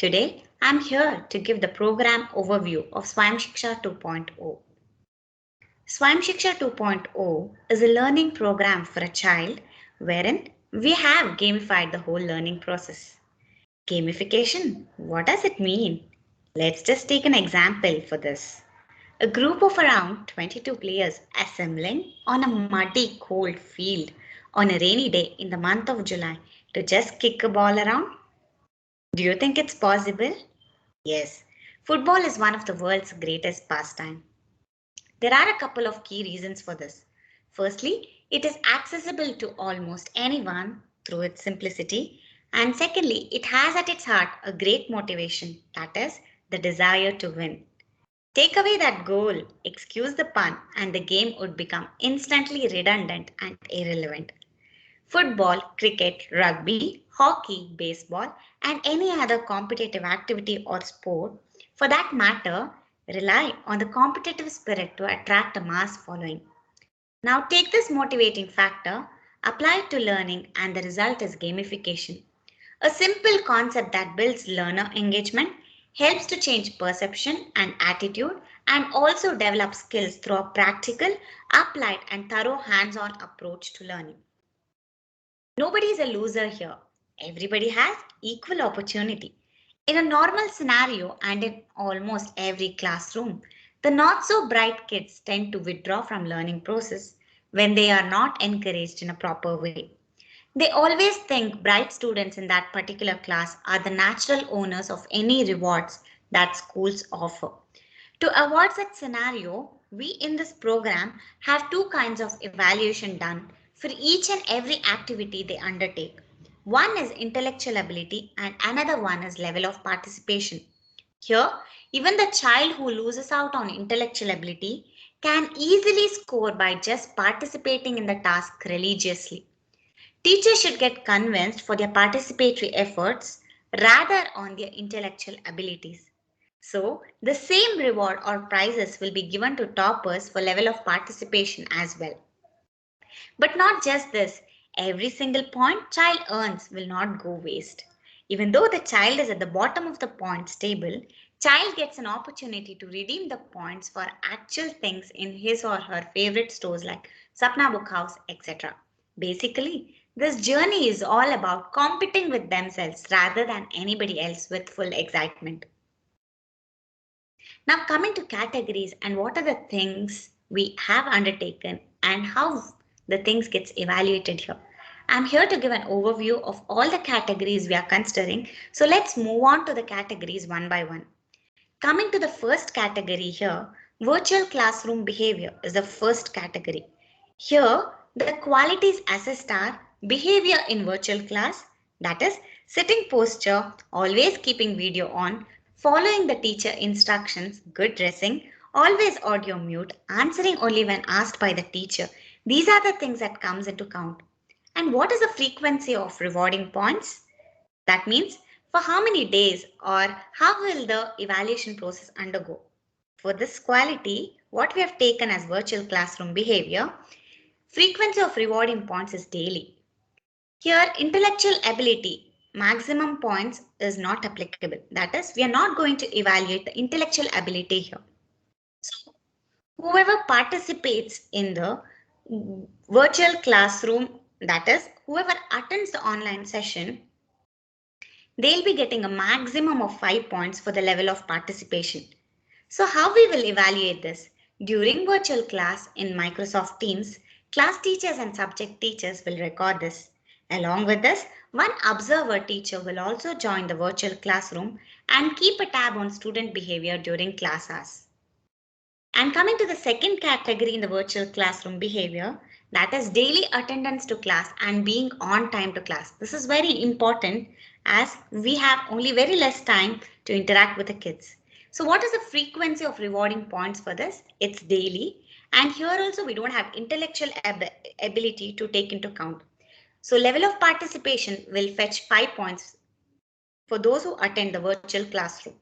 Today, I'm here to give the program overview of Swayam Shiksha 2.0. Swayam Shiksha 2.0 is a learning program for a child wherein we have gamified the whole learning process. Gamification, what does it mean? Let's just take an example for this. A group of around 22 players assembling on a muddy, cold field on a rainy day in the month of July to just kick a ball around. Do you think it's possible? Yes, football is one of the world's greatest pastime. There are a couple of key reasons for this. Firstly, it is accessible to almost anyone through its simplicity. And secondly, it has at its heart a great motivation, that is, the desire to win. Take away that goal, excuse the pun, and the game would become instantly redundant and irrelevant. Football, cricket, rugby, hockey, baseball, and any other competitive activity or sport, for that matter, rely on the competitive spirit to attract a mass following. Now take this motivating factor, apply it to learning, and the result is gamification. A simple concept that builds learner engagement, helps to change perception and attitude, and also develop skills through a practical, applied, and thorough hands on approach to learning. Nobody is a loser here. Everybody has equal opportunity. In a normal scenario and in almost every classroom, the not so bright kids tend to withdraw from learning process when they are not encouraged in a proper way. They always think bright students in that particular class are the natural owners of any rewards that schools offer. To avoid such scenario, we in this program have two kinds of evaluation done for each and every activity they undertake. One is intellectual ability and another one is level of participation. Here, even the child who loses out on intellectual ability can easily score by just participating in the task religiously. Teachers should get convinced for their participatory efforts rather on their intellectual abilities. So, the same reward or prizes will be given to toppers for level of participation as well. But not just this, every single point child earns will not go waste. Even though the child is at the bottom of the points table, child gets an opportunity to redeem the points for actual things in his or her favorite stores like Sapna Book House, etc. Basically, this journey is all about competing with themselves rather than anybody else with full excitement. Now coming to categories and what are the things we have undertaken and how the things gets evaluated here. I'm here to give an overview of all the categories we are considering. So let's move on to the categories one by one. Coming to the first category here, virtual classroom behavior is the first category. Here, the qualities assessed are behavior in virtual class, that is, sitting posture, always keeping video on, following the teacher instructions, good dressing, always audio mute, answering only when asked by the teacher. These are the things that comes into count. And what is the frequency of rewarding points? That means for how many days or how will the evaluation process undergo? For this quality, what we have taken as virtual classroom behavior, frequency of rewarding points is daily. Here, intellectual ability, maximum points is not applicable. That is, we are not going to evaluate the intellectual ability here. So, whoever participates in the virtual classroom, that is, whoever attends the online session, they'll be getting a maximum of 5 points for the level of participation. So how we will evaluate this? During virtual class in Microsoft Teams, class teachers and subject teachers will record this. Along with this, one observer teacher will also join the virtual classroom and keep a tab on student behavior during class hours. And coming to the second category in the virtual classroom behavior, that is daily attendance to class and being on time to class. This is very important as we have only very less time to interact with the kids. So what is the frequency of rewarding points for this? It's daily. And here also we don't have intellectual ability to take into account. So level of participation will fetch 5 points for those who attend the virtual classroom.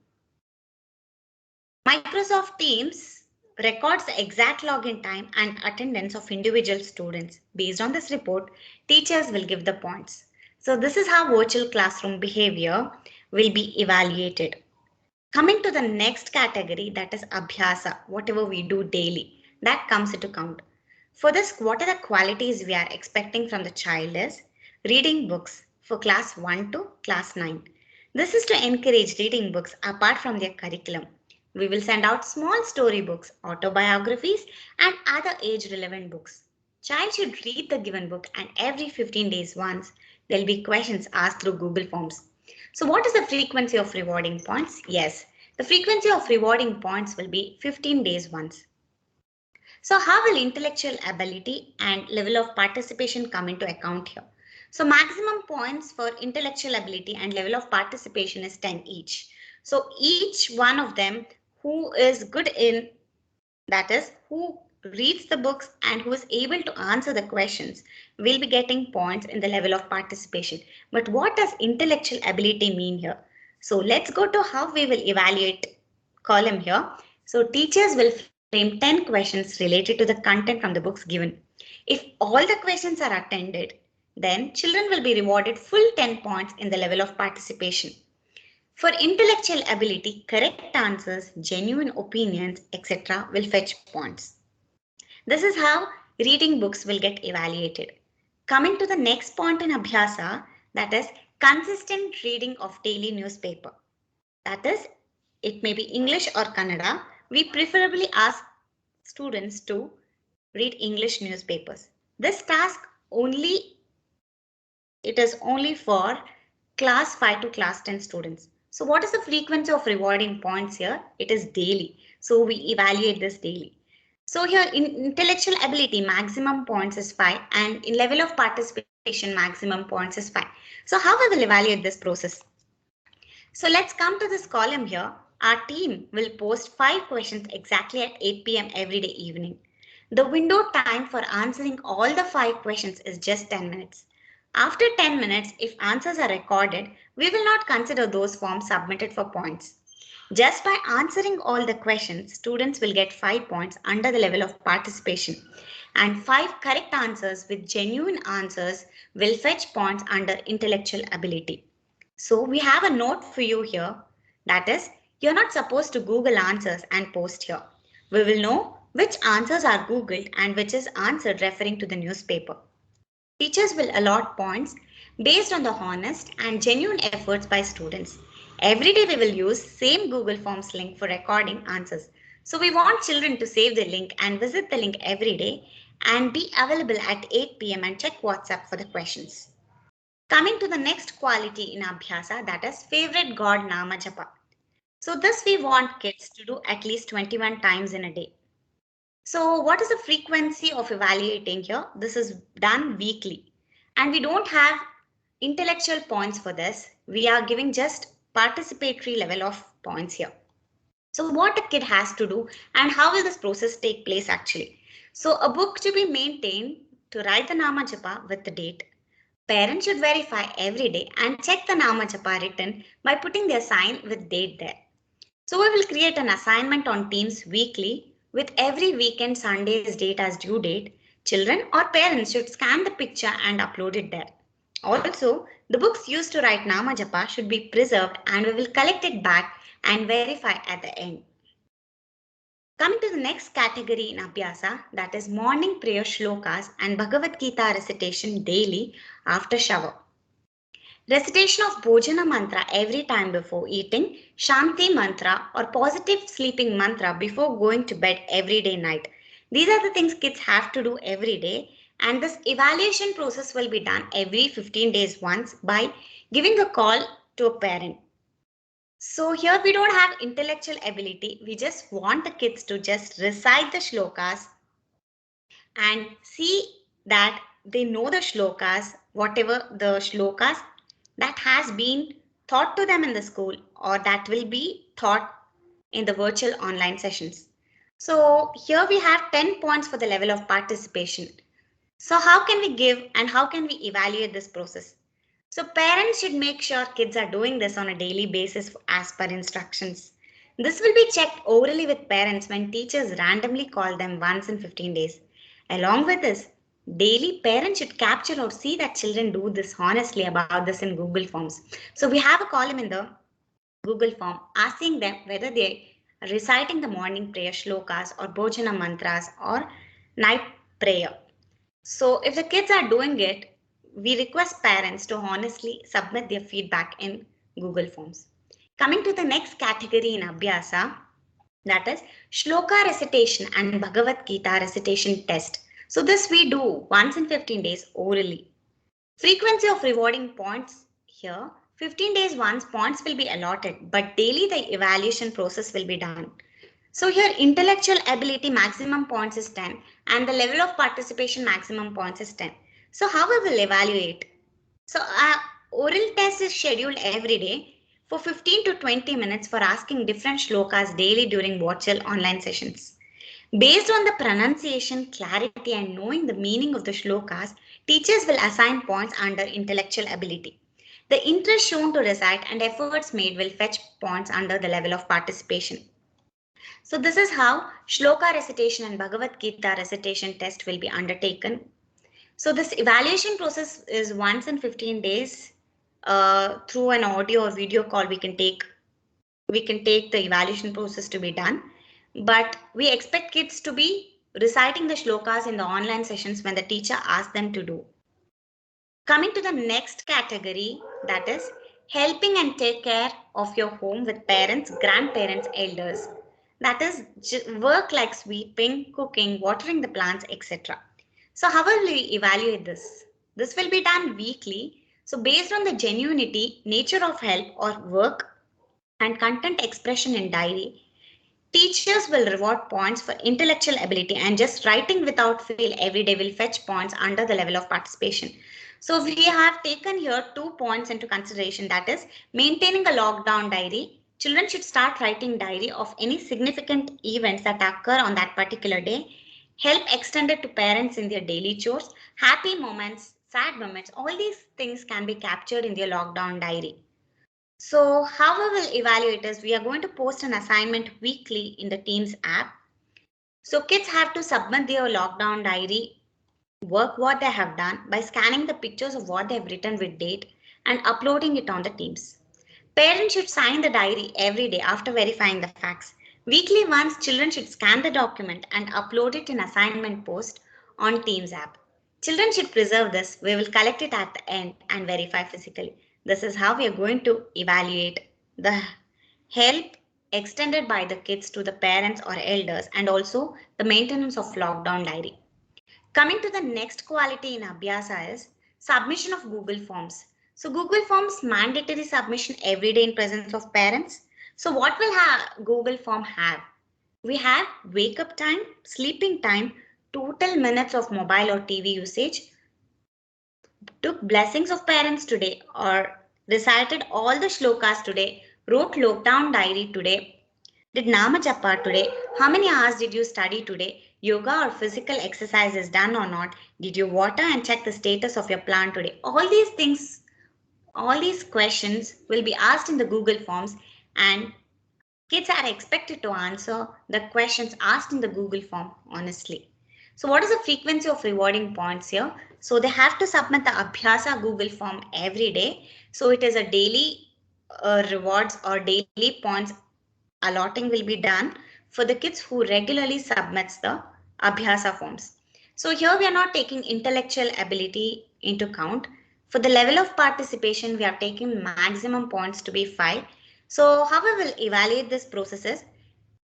Microsoft Teams records the exact login time and attendance of individual students. Based on this report, teachers will give the points. So this is how virtual classroom behavior will be evaluated. Coming to the next category, that is Abhyasa, whatever we do daily, that comes into count. For this, what are the qualities we are expecting from the child is reading books for class 1 to class 9. This is to encourage reading books apart from their curriculum. We will send out small story books, autobiographies, and other age relevant books. Child should read the given book, and every 15 days once there will be questions asked through Google Forms. So what is the frequency of rewarding points? Yes, the frequency of rewarding points will be 15 days once. So how will intellectual ability and level of participation come into account here? So maximum points for intellectual ability and level of participation is 10 each. So each one of them who is good in, that is, who reads the books and who is able to answer the questions will be getting points in the level of participation. But what does intellectual ability mean here? So let's go to how we will evaluate column here. So teachers will frame 10 questions related to the content from the books given. If all the questions are attended, then children will be rewarded full 10 points in the level of participation. For intellectual ability, correct answers, genuine opinions, etc. will fetch points. This is how reading books will get evaluated. Coming to the next point in Abhyasa, that is consistent reading of daily newspaper. That is, it may be English or Kannada. We preferably ask students to read English newspapers. This task it is only for class 5 to class 10 students. So what is the frequency of rewarding points here? It is daily. So we evaluate this daily. So here in intellectual ability, maximum points is 5, and in level of participation, maximum points is 5. So how we will evaluate this process? So let's come to this column here. Our team will post 5 questions exactly at 8 p.m. every day evening. The window time for answering all the 5 questions is just 10 minutes. After 10 minutes, if answers are recorded, we will not consider those forms submitted for points. Just by answering all the questions, students will get 5 points under the level of participation, and 5 correct answers with genuine answers will fetch points under intellectual ability. So we have a note for you here, that is, you're not supposed to Google answers and post here. We will know which answers are Googled and which is answered referring to the newspaper. Teachers will allot points based on the honest and genuine efforts by students. Every day we will use same Google Forms link for recording answers. So we want children to save the link and visit the link every day and be available at 8 p.m. and check WhatsApp for the questions. Coming to the next quality in Abhyasa, that is favorite God Nama Japa. So this we want kids to do at least 21 times in a day. So what is the frequency of evaluating here? This is done weekly, and we don't have intellectual points for this. We are giving just participatory level of points here. So what a kid has to do and how will this process take place actually? So a book to be maintained to write the Nama Japa with the date. Parents should verify every day and check the Nama Japa written by putting their sign with date there. So we will create an assignment on Teams weekly with every weekend Sunday's date as due date. Children or parents should scan the picture and upload it there. Also, the books used to write Nama Japa should be preserved and we will collect it back and verify at the end. Coming to the next category in Abhyasa, that is morning prayer shlokas and Bhagavad Gita recitation daily after shower. Recitation of Bhojana mantra every time before eating, Shanti mantra or positive sleeping mantra before going to bed every day night. These are the things kids have to do every day, and this evaluation process will be done every 15 days once by giving a call to a parent. So here we don't have intellectual ability. We just want the kids to just recite the shlokas and see that they know the shlokas, whatever the shlokas that has been taught to them in the school or that will be taught in the virtual online sessions. So here we have 10 points for the level of participation. So how can we give and how can we evaluate this process? So parents should make sure kids are doing this on a daily basis as per instructions. This will be checked orally with parents when teachers randomly call them once in 15 days. Along with this, daily parents should capture or see that children do this honestly about this in Google Forms. So we have a column in the Google form asking them whether they are reciting the morning prayer shlokas or bhojana mantras or night prayer. So if the kids are doing it, we request parents to honestly submit their feedback in Google Forms. Coming to the next category in Abhyasa, that is Shloka recitation and Bhagavad Gita recitation test. So this we do once in 15 days orally. Frequency of rewarding points here, 15 days once points will be allotted, but daily the evaluation process will be done. So here intellectual ability maximum points is 10 and the level of participation maximum points is 10. So how we will evaluate? So oral test is scheduled every day for 15 to 20 minutes for asking different shlokas daily during virtual online sessions. Based on the pronunciation, clarity and knowing the meaning of the shlokas, teachers will assign points under intellectual ability. The interest shown to recite and efforts made will fetch points under the level of participation. So this is how Shloka recitation and Bhagavad Gita recitation test will be undertaken. So this evaluation process is once in 15 days through an audio or video call we can take the evaluation process to be done. But we expect kids to be reciting the shlokas in the online sessions when the teacher asks them to do. Coming to the next category, that is helping and take care of your home with parents, grandparents, elders. That is work like sweeping, cooking, watering the plants, etc. So how will we evaluate this? This will be done weekly. So based on the genuinity, nature of help or work and content expression in diary, teachers will reward points for intellectual ability and just writing without fail every day will fetch points under the level of participation. So we have taken here 2 points into consideration, that is maintaining a lockdown diary. Children should start writing diary of any significant events that occur on that particular day. Help extended to parents in their daily chores, happy moments, sad moments, all these things can be captured in their lockdown diary. So how we will evaluate is we are going to post an assignment weekly in the Teams app. So kids have to submit their lockdown diary, work what they have done by scanning the pictures of what they have written with date and uploading it on the Teams. Parents should sign the diary every day after verifying the facts. Weekly once, children should scan the document and upload it in assignment post on Teams app. Children should preserve this. We will collect it at the end and verify physically. This is how we are going to evaluate the help extended by the kids to the parents or elders and also the maintenance of lockdown diary. Coming to the next quality in Abhyasa is submission of Google Forms. So Google Forms mandatory submission every day in presence of parents. So what will Google Form have? We have wake up time, sleeping time, total minutes of mobile or TV usage, took blessings of parents today or recited all the shlokas today, wrote lockdown diary today, did Nama Japa today, how many hours did you study today, yoga or physical exercise is done or not, did you water and check the status of your plant today. All these things, all these questions will be asked in the Google Forms and kids are expected to answer the questions asked in the Google form honestly. So what is the frequency of rewarding points here? So they have to submit the Abhyasa Google form every day. So it is a daily rewards or daily points allotting will be done for the kids who regularly submits the Abhyasa forms. So here we are not taking intellectual ability into count. For the level of participation, we are taking maximum points to be 5. So how we will evaluate this process is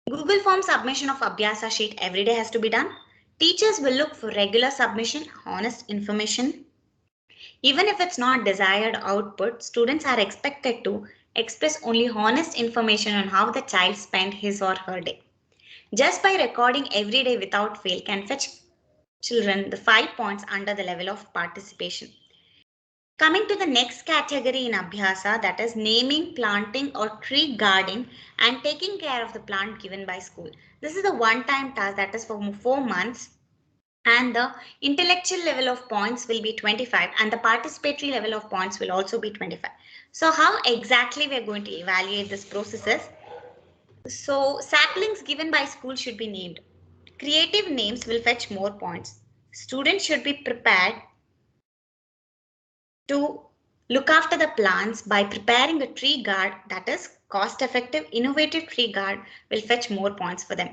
Google Form submission of Abhyasa sheet every day has to be done. Teachers will look for regular submission, honest information. Even if it's not desired output, students are expected to express only honest information on how the child spent his or her day. Just by recording every day without fail can fetch children the 5 points under the level of participation. Coming to the next category in Abhyasa, that is naming, planting or tree guarding and taking care of the plant given by school. This is a one-time task that is for 4 months and the intellectual level of points will be 25 and the participatory level of points will also be 25. So how exactly we are going to evaluate this process is, so saplings given by school should be named. Creative names will fetch more points. Students should be prepared to look after the plants by preparing a tree guard, that is cost-effective, innovative tree guard will fetch more points for them.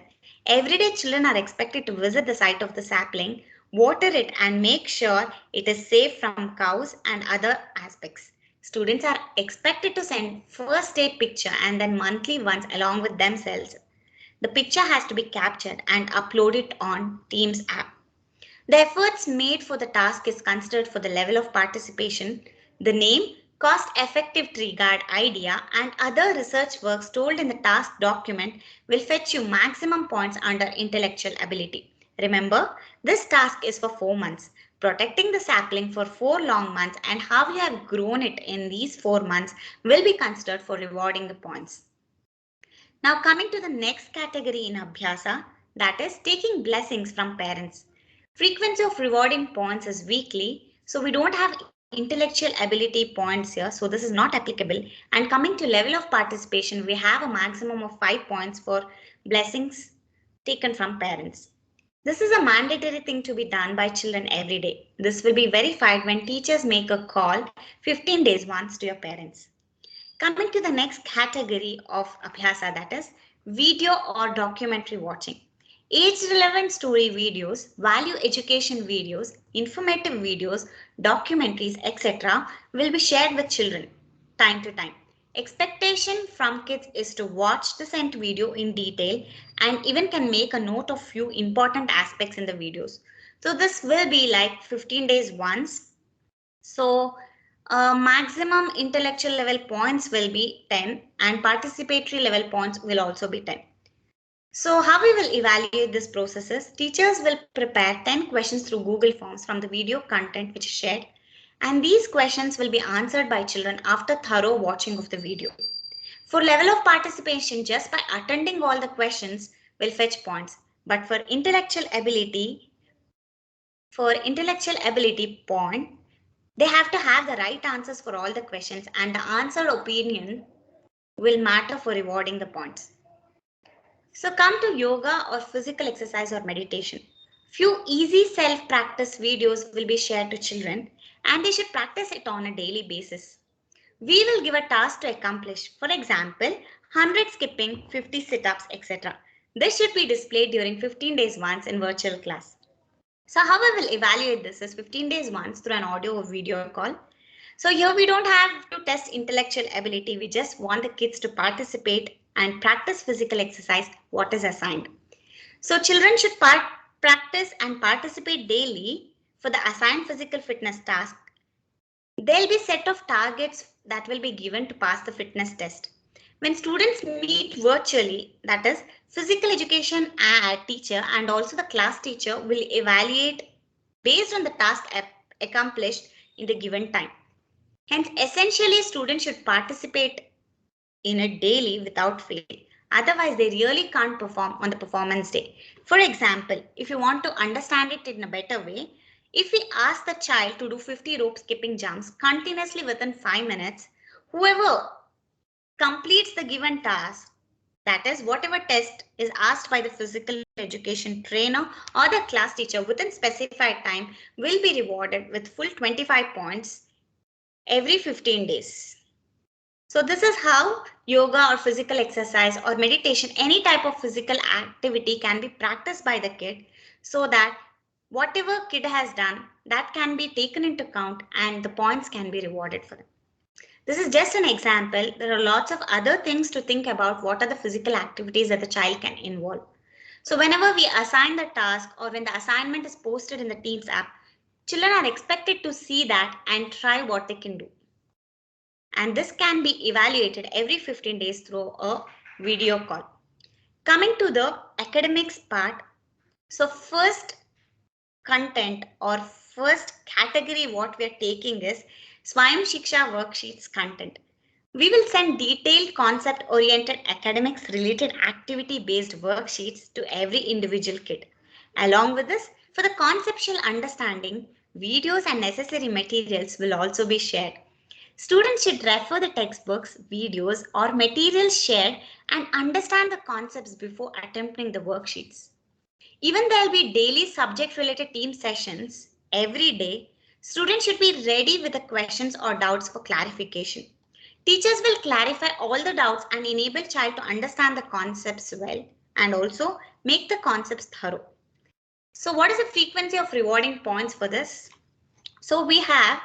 Everyday children are expected to visit the site of the sapling, water it and make sure it is safe from cows and other aspects. Students are expected to send first day picture and then monthly ones along with themselves. The picture has to be captured and uploaded on Teams app. The efforts made for the task is considered for the level of participation, the name, cost-effective tree guard idea, and other research works told in the task document will fetch you maximum points under intellectual ability. Remember, this task is for 4 months. Protecting the sapling for 4 long months and how you have grown it in these 4 months will be considered for rewarding the points. Now coming to the next category in Abhyasa, that is taking blessings from parents. Frequency of rewarding points is weekly, so we don't have intellectual ability points here, so this is not applicable. And coming to level of participation, we have a maximum of 5 points for blessings taken from parents. This is a mandatory thing to be done by children every day. This will be verified when teachers make a call 15 days once to your parents. Coming to the next category of Abhyasa, that is video or documentary watching. Age-relevant story videos, value education videos, informative videos, documentaries, etc. will be shared with children time to time. Expectation from kids is to watch the sent video in detail and even can make a note of few important aspects in the videos. So this will be like 15 days once. So maximum intellectual level points will be 10 and participatory level points will also be 10. So how we will evaluate this process is teachers will prepare 10 questions through Google Forms from the video content which is shared, and these questions will be answered by children after thorough watching of the video. For level of participation, just by attending all the questions will fetch points, but for intellectual ability point, they have to have the right answers for all the questions and the answered opinion will matter for rewarding the points. So come to yoga or physical exercise or meditation. Few easy self-practice videos will be shared to children and they should practice it on a daily basis. We will give a task to accomplish, for example, 100 skipping, 50 sit-ups, etc. This should be displayed during 15 days once in virtual class. So how we will evaluate this is 15 days once through an audio or video call. So here we don't have to test intellectual ability. We just want the kids to participate and practice physical exercise what is assigned. So children should practice and participate daily for the assigned physical fitness task. There'll be set of targets that will be given to pass the fitness test. When students meet virtually, that is physical education teacher and also the class teacher will evaluate based on the task accomplished in the given time. Hence, essentially, students should participate in it daily without fail. Otherwise, they really can't perform on the performance day. For example, if you want to understand it in a better way, if we ask the child to do 50 rope skipping jumps continuously within 5 minutes, whoever completes the given task, that is whatever test is asked by the physical education trainer or the class teacher within specified time will be rewarded with full 25 points every 15 days. So this is how yoga or physical exercise or meditation, any type of physical activity can be practiced by the kid so that whatever kid has done, that can be taken into account and the points can be rewarded for them. This is just an example. There are lots of other things to think about what are the physical activities that the child can involve. So whenever we assign the task or when the assignment is posted in the Teams app, children are expected to see that and try what they can do. And this can be evaluated every 15 days through a video call. Coming to the academics part, so first content or first category what we are taking is Swayam Shiksha worksheets content. We will send detailed concept oriented academics related activity based worksheets to every individual kid. Along with this, for the conceptual understanding, videos and necessary materials will also be shared. Students should refer the textbooks, videos, or materials shared and understand the concepts before attempting the worksheets. Even there will be daily subject-related team sessions every day. Students should be ready with the questions or doubts for clarification. Teachers will clarify all the doubts and enable child to understand the concepts well and also make the concepts thorough. So what is the frequency of rewarding points for this? So we have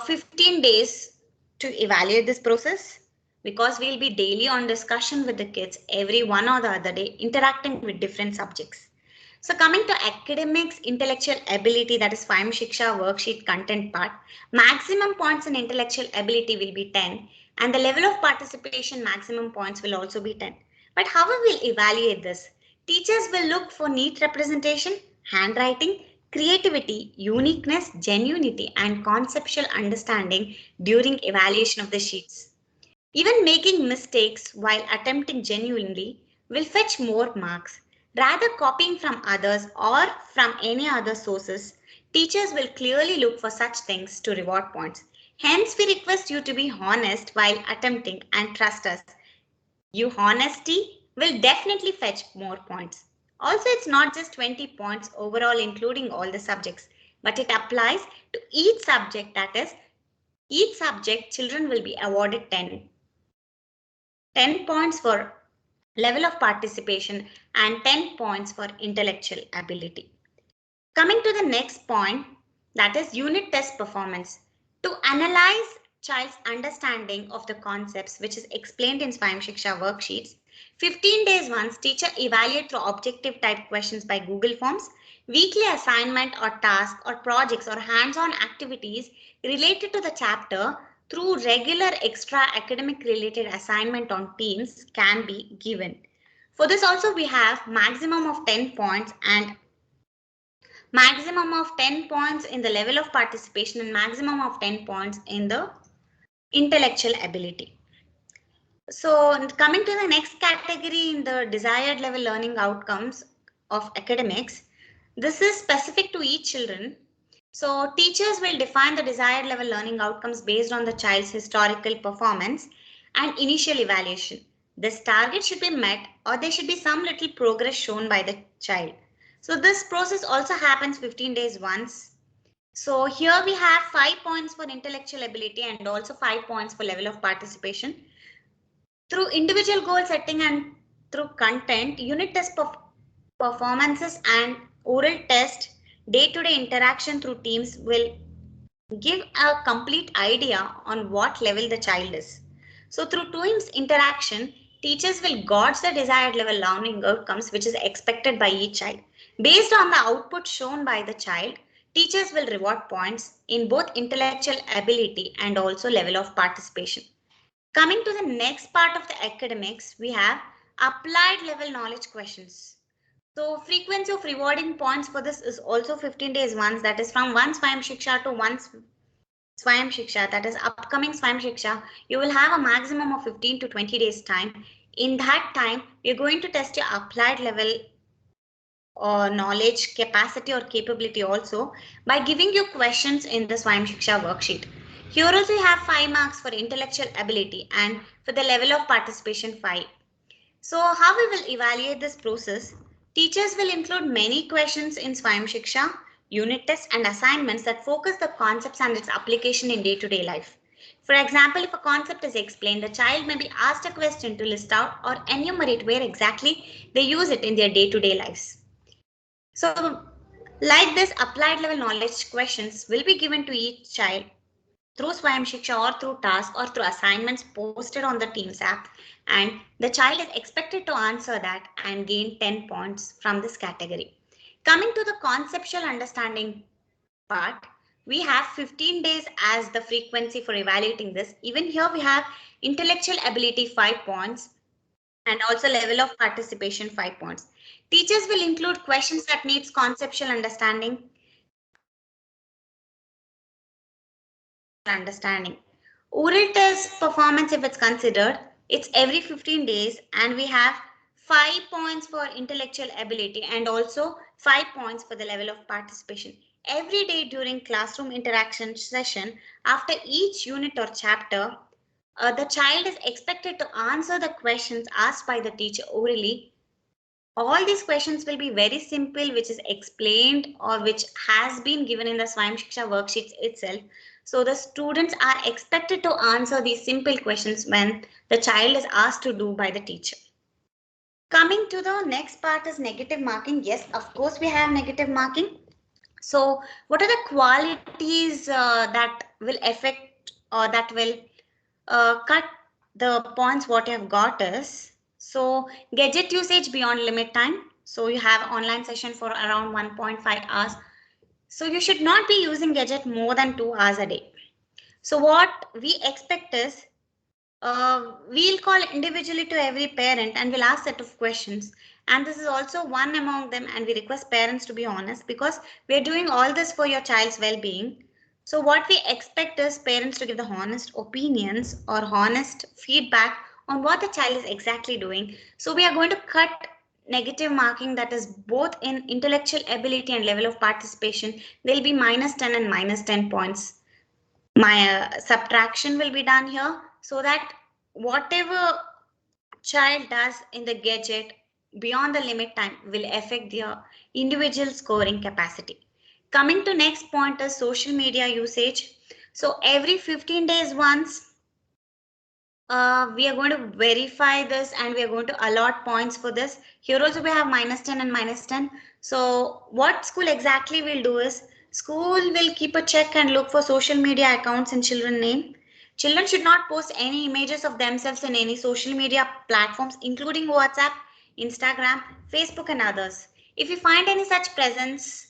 15 days to evaluate this process because we'll be daily on discussion with the kids every one or the other day interacting with different subjects. So coming to academics, intellectual ability, that is Swayam Shiksha worksheet content part, maximum points in intellectual ability will be 10 and the level of participation maximum points will also be 10. But how we will evaluate this? Teachers will look for neat representation, handwriting, creativity, uniqueness, genuinity and conceptual understanding during evaluation of the sheets. Even making mistakes while attempting genuinely will fetch more marks. Rather copying from others or from any other sources, teachers will clearly look for such things to reward points. Hence, we request you to be honest while attempting and trust us. Your honesty will definitely fetch more points. Also, it's not just 20 points overall, including all the subjects, but it applies to each subject. That is, each subject, children will be awarded 10 points for level of participation and 10 points for intellectual ability. Coming to the next point, that is unit test performance. To analyze child's understanding of the concepts which is explained in Swayam Shiksha worksheets, 15 days once teacher evaluate through objective type questions by Google Forms, weekly assignment or task or projects or hands-on activities related to the chapter through regular extra academic related assignment on teams can be given. For this also we have maximum of 10 points and maximum of 10 points in the level of participation and maximum of 10 points in the intellectual ability. So coming to the next category in the desired level learning outcomes of academics, this is specific to each children. So teachers will define the desired level learning outcomes based on the child's historical performance and initial evaluation. This target should be met or there should be some little progress shown by the child. So this process also happens 15 days once. So here we have 5 points for intellectual ability and also 5 points for level of participation. Through individual goal setting and through content, unit test performances and oral test, day-to-day interaction through teams will give a complete idea on what level the child is. So through teams interaction, teachers will gauge the desired level learning outcomes which is expected by each child. Based on the output shown by the child, teachers will reward points in both intellectual ability and also level of participation. Coming to the next part of the academics, we have applied level knowledge questions. So frequency of rewarding points for this is also 15 days once, that is from one Swayam Shiksha to one Swayam Shiksha, that is upcoming Swayam Shiksha. You will have a maximum of 15 to 20 days time. In that time, you're going to test your applied level or knowledge, capacity or capability also by giving you questions in the Swayam Shiksha worksheet. Here also you have 5 marks for intellectual ability and for the level of participation 5. So how we will evaluate this process? Teachers will include many questions in Swayam Shiksha, unit tests and assignments that focus the concepts and its application in day-to-day life. For example, if a concept is explained, the child may be asked a question to list out or enumerate where exactly they use it in their day-to-day lives. So like this, applied level knowledge questions will be given to each child through Swayam Shiksha or through task or through assignments posted on the Teams app, and the child is expected to answer that and gain 10 points from this category. Coming to the conceptual understanding part, we have 15 days as the frequency for evaluating this. Even here we have intellectual ability 5 points and also level of participation 5 points. Teachers will include questions that needs conceptual understanding. Oral test performance, if it's considered, it's every 15 days and we have 5 points for intellectual ability and also 5 points for the level of participation. Every day during classroom interaction session, after each unit or chapter, the child is expected to answer the questions asked by the teacher orally. All these questions will be very simple, which is explained or which has been given in the Swayam Shiksha worksheets itself. So the students are expected to answer these simple questions when the child is asked to do by the teacher. Coming to the next part is negative marking. Yes, of course we have negative marking. So what are the qualities that will affect or that will cut the points what you have got is, so gadget usage beyond limit time. So you have online session for around 1.5 hours. So you should not be using gadget more than 2 hours a day. So what we expect is, we'll call individually to every parent and we'll ask set of questions. And this is also one among them, and we request parents to be honest because we're doing all this for your child's well-being. So what we expect is parents to give the honest opinions or honest feedback on what the child is exactly doing. So we are going to cut negative marking, that is both in intellectual ability and level of participation. There'll be -10 and -10 points. My subtraction will be done here so that whatever child does in the gadget beyond the limit time will affect their individual scoring capacity. Coming to next point is social media usage. So every 15 days once, we are going to verify this and we are going to allot points for this. Here also we have -10 and -10. So what school exactly will do is, school will keep a check and look for social media accounts in children name. Children should not post any images of themselves in any social media platforms, including WhatsApp, Instagram, Facebook and others. If you find any such presence,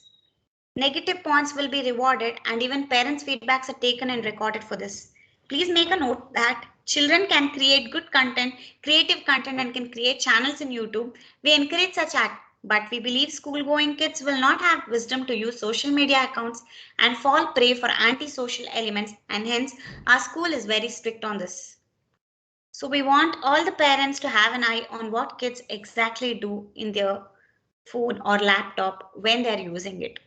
negative points will be rewarded and even parents' feedbacks are taken and recorded for this. Please make a note that children can create good content, creative content and can create channels in YouTube. We encourage such act, but we believe school-going kids will not have wisdom to use social media accounts and fall prey for anti-social elements, and hence our school is very strict on this. So we want all the parents to have an eye on what kids exactly do in their phone or laptop when they're using it.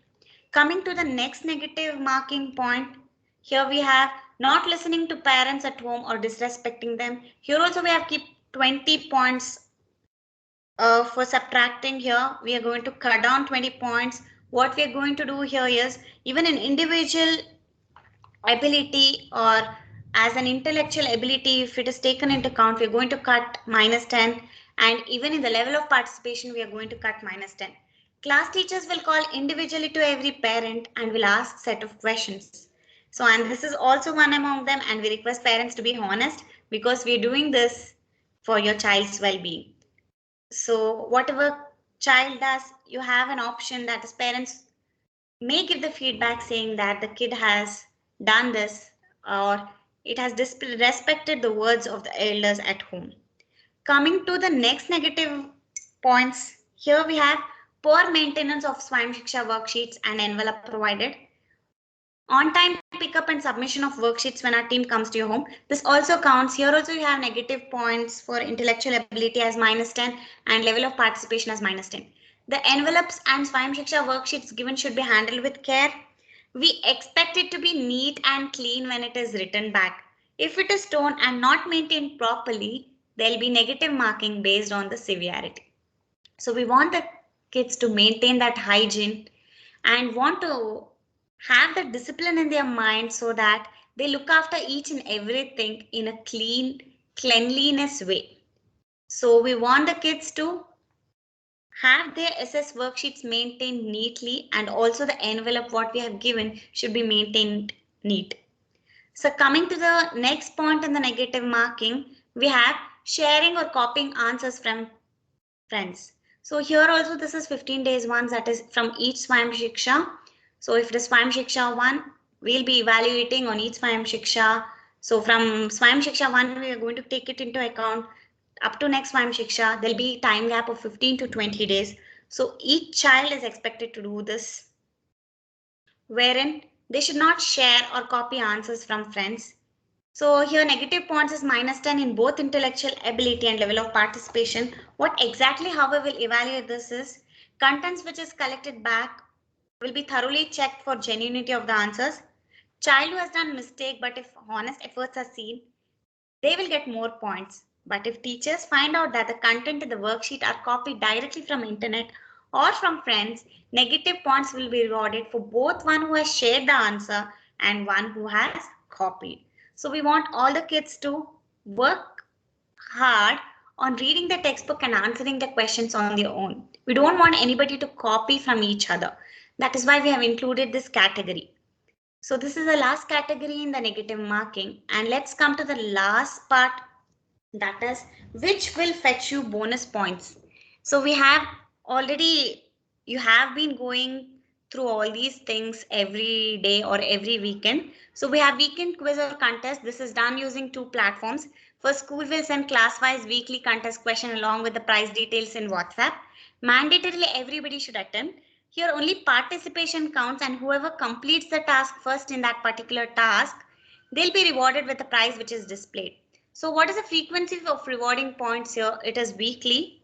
Coming to the next negative marking point, here we have not listening to parents at home or disrespecting them. Here also we have keep 20 points for subtracting. Here we are going to cut down 20 points. What we are going to do here is, even an individual ability or as an intellectual ability, if it is taken into account, we are going to cut -10, and even in the level of participation we are going to cut -10. Class teachers will call individually to every parent and will ask set of questions. So, and this is also one among them, and we request parents to be honest because we are doing this for your child's well-being. So whatever child does, you have an option that is parents may give the feedback saying that the kid has done this or it has respected the words of the elders at home. Coming to the next negative points, here we have poor maintenance of Swayam Shiksha worksheets and envelope provided. On time pickup and submission of worksheets when our team comes to your home. This also counts. Here also you have negative points for intellectual ability as -10 and level of participation as -10. The envelopes and Swayam Shiksha worksheets given should be handled with care. We expect it to be neat and clean when it is written back. If it is torn and not maintained properly, there will be negative marking based on the severity. So we want the kids to maintain that hygiene and want to have the discipline in their mind so that they look after each and everything in a cleanliness way. So we want the kids to have their SS worksheets maintained neatly, and also the envelope what we have given should be maintained neat. So coming to the next point in the negative marking, we have sharing or copying answers from friends. So here also this is 15 days once, that is from each Swayam Shiksha. So if it is Swayam Shiksha 1, we'll be evaluating on each Swayam Shiksha. So from Swayam Shiksha 1, we are going to take it into account up to next Swayam Shiksha. There'll be time gap of 15 to 20 days. So each child is expected to do this, wherein they should not share or copy answers from friends. So here negative points is -10 in both intellectual ability and level of participation. What exactly how we will evaluate this is, contents which is collected back will be thoroughly checked for genuinity of the answers. Child who has done mistake but if honest efforts are seen, they will get more points. But if teachers find out that the content in the worksheet are copied directly from internet or from friends, negative points will be rewarded for both one who has shared the answer and one who has copied. So we want all the kids to work hard on reading the textbook and answering the questions on their own. We don't want anybody to copy from each other. That is why we have included this category. So this is the last category in the negative marking. And let's come to the last part, that is which will fetch you bonus points. So we have already, you have been going through all these things every day or every weekend. So we have weekend quiz or contest. This is done using two platforms. For school will send class wise weekly contest question along with the prize details in WhatsApp. Mandatorily everybody should attend. Here only participation counts, and whoever completes the task first in that particular task, they'll be rewarded with the prize which is displayed. So what is the frequency of rewarding points here? It is weekly.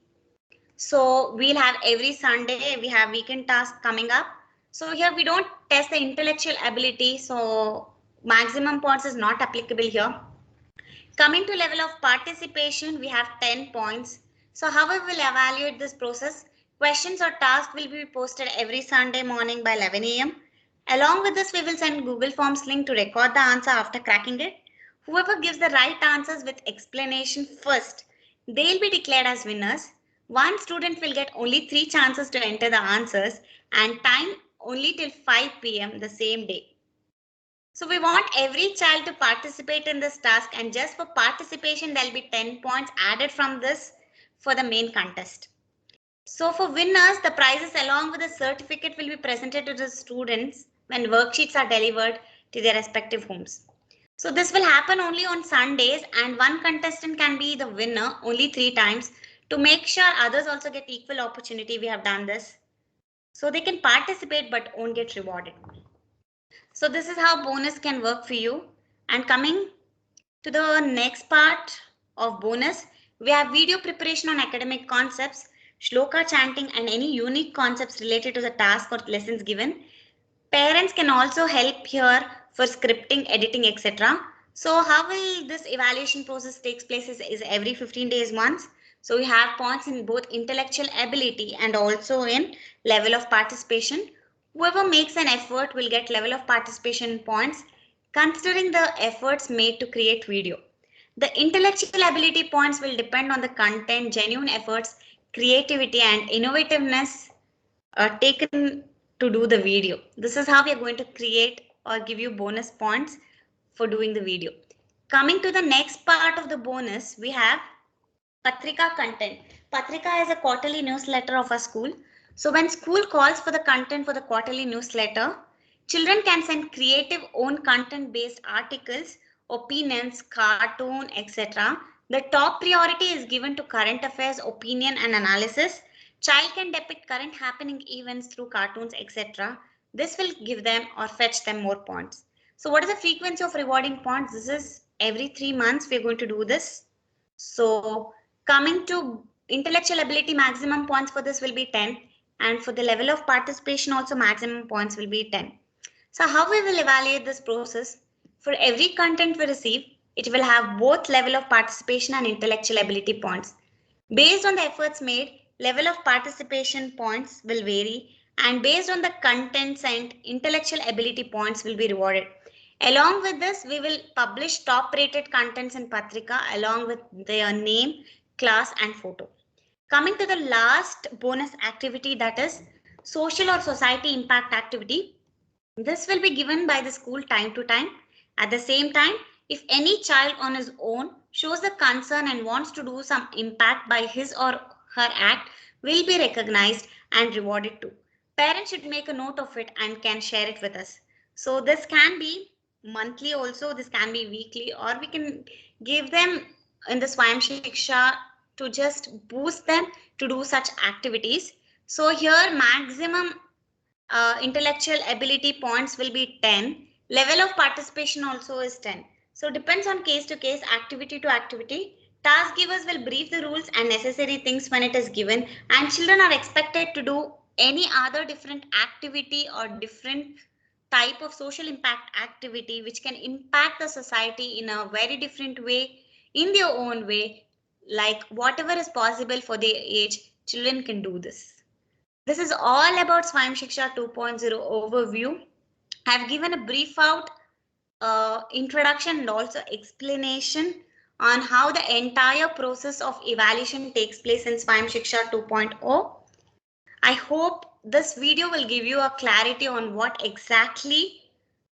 So we'll have every Sunday, we have weekend tasks coming up. So here we don't test the intellectual ability. So maximum points is not applicable here. Coming to level of participation, we have 10 points. So how we will evaluate this process? Questions or tasks will be posted every Sunday morning by 11 a.m. Along with this, we will send Google Forms link to record the answer after cracking it. Whoever gives the right answers with explanation first, they'll be declared as winners. One student will get only 3 chances to enter the answers and time only till 5 p.m. the same day. So we want every child to participate in this task, and just for participation there will be 10 points added from this for the main contest. So for winners, the prizes along with the certificate will be presented to the students when worksheets are delivered to their respective homes. So this will happen only on Sundays, and one contestant can be the winner only 3 times. To make sure others also get equal opportunity, we have done this. So they can participate but won't get rewarded. So this is how bonus can work for you. And coming to the next part of bonus, we have video preparation on academic concepts, shloka chanting, and any unique concepts related to the task or lessons given. Parents can also help here for scripting, editing, etc. So how will this evaluation process takes place is every 15 days once. So we have points in both intellectual ability and also in level of participation. Whoever makes an effort will get level of participation points considering the efforts made to create video. The intellectual ability points will depend on the content, genuine efforts, creativity and innovativeness taken to do the video. This is how we are going to create or give you bonus points for doing the video. Coming to the next part of the bonus, we have Patrika content. Patrika is a quarterly newsletter of a school. So when school calls for the content for the quarterly newsletter, children can send creative own content based articles, opinions, cartoon, etc. The top priority is given to current affairs, opinion and analysis. Child can depict current happening events through cartoons, etc. This will give them or fetch them more points. So what is the frequency of rewarding points? This is every 3 months we are going to do this. So coming to intellectual ability, maximum points for this will be 10, and for the level of participation also maximum points will be 10. So how we will evaluate this process? For every content we receive, it will have both level of participation and intellectual ability points. Based on the efforts made, level of participation points will vary, and based on the contents and intellectual ability points will be rewarded. Along with this, we will publish top rated contents in Patrika along with their name, class and photo. Coming to the last bonus activity, that is social or society impact activity. This will be given by the school time to time. At the same time, if any child on his own shows the concern and wants to do some impact by his or her act, will be recognized and rewarded too. Parents should make a note of it and can share it with us. So this can be monthly also, this can be weekly, or we can give them in the Swayam Shiksha to just boost them to do such activities. So here maximum intellectual ability points will be 10. Level of participation also is 10. So depends on case to case, activity to activity. Task givers will brief the rules and necessary things when it is given, and children are expected to do any other different activity or different type of social impact activity which can impact the society in a very different way, in their own way, like whatever is possible for their age, children can do this. This is all about Swayam Shiksha 2.0 overview. I have given a brief out introduction and also explanation on how the entire process of evaluation takes place in Swayam Shiksha 2.0. I hope this video will give you a clarity on what exactly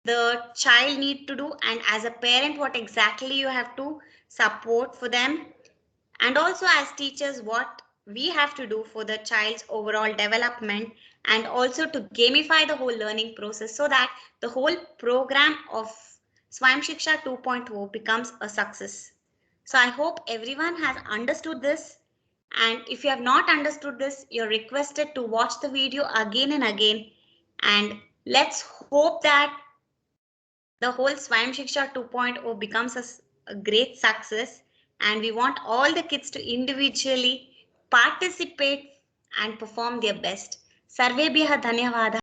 the child need to do, and as a parent what exactly you have to support for them, and also as teachers what we have to do for the child's overall development, and also to gamify the whole learning process so that the whole program of Swayam Shiksha 2.0 becomes a success. So I hope everyone has understood this, and if you have not understood this, you're requested to watch the video again and again, and let's hope that the whole Swayam Shiksha 2.0 becomes a great success, and we want all the kids to individually participate and perform their best. Sarvebhyah dhanyavada.